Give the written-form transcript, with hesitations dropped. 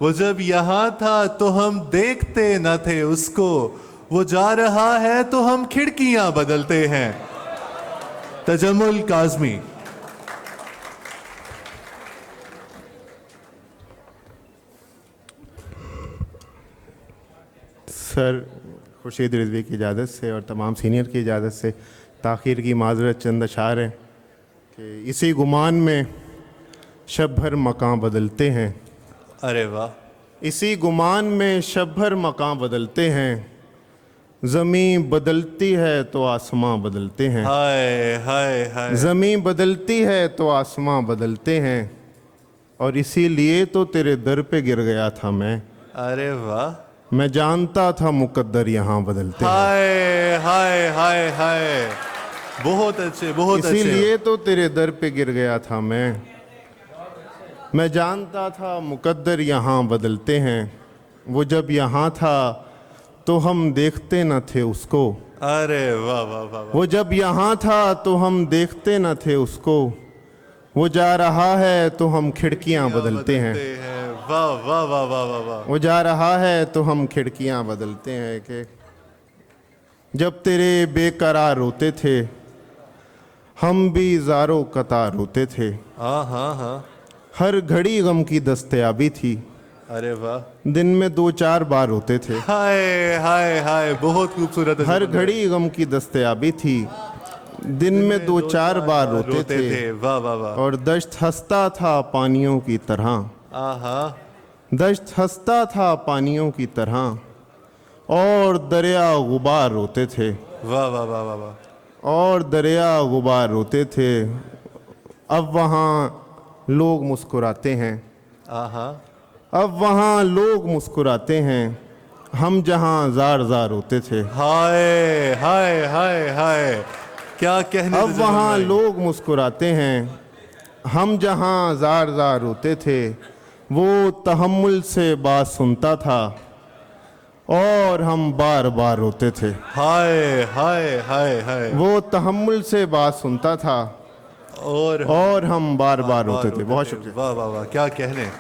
वो जब यहाँ था तो हम देखते न थे उसको, वो जा रहा है तो हम खिड़कियां बदलते हैं। तजम्मुल काज़मी। सर, खुर्शीद रिजवी की इजाज़त से और तमाम सीनियर की इजाज़त से ताख़ीर की माजरत, चंद अशार हैं कि इसी गुमान में शब भर मकां बदलते हैं। अरे वाह। इसी गुमान में शब भर मकां बदलते हैं, ज़मीं बदलती है तो आसमां बदलते हैं। हाय हाय हाय। ज़मीं बदलती है तो आसमां बदलते हैं, और इसीलिए तो तेरे दर पे गिर गया था मैं। अरे वाह। मैं जानता था मुकद्दर यहाँ बदलते हैं। हाय हाय हाय हाय। बहुत अच्छे, बहुत अच्छे। इसीलिए तो तेरे दर पे गिर गया था मैं जानता था मुकद्दर यहाँ बदलते हैं। वो जब यहाँ था तो हम देखते न थे उसको। अरे वाह वाह वाह वाह। वो जब यहाँ था तो हम देखते न थे उसको। वो जा रहा है तो हम खिड़कियाँ बदलते हैं। वाह वाह वाह वाह वाह वाह। वो जा रहा है तो हम खिड़कियाँ बदलते हैं। कि जब तेरे बेकरार रोते थे हम भी ज़ारो कतार रोते थे। हाँ हाँ हाँ। हर घड़ी गम की दस्तयाबी थी। अरे वाह। दिन में 2-4 बार रोते थे। हाय हाय हाय। बहुत खूबसूरत। हर घड़ी गम की दस्तयाबी थी। दिन में 2-4 बार रोते थे। वाह वाह वाह। और दश्त हंसता था पानियों की तरह। आहा। दश्त हंसता था पानियों की तरह, और दरिया गुबार रोते थे। वाह वाह वाह वाह वाह। और दरिया गुबार रोते थे। अब वहाँ लोग मुस्कुराते हैं। आहा। अब वहाँ लोग मुस्कुराते हैं, हम जहाँ जार जार रोते थे। हाय हाय हाय हाय। क्या कहने। अब वहाँ लोग मुस्कुराते हैं, हम जहाँ जार जार रोते थे। वो तहम्मुल से बात सुनता था और हम बार बार रोते थे। हाय हाय हाय हाय। वो तहम्मुल से बात सुनता था और हम बार बार रोते थे। बहुत शुक्रिया। वाह वाह वाह। क्या कहने।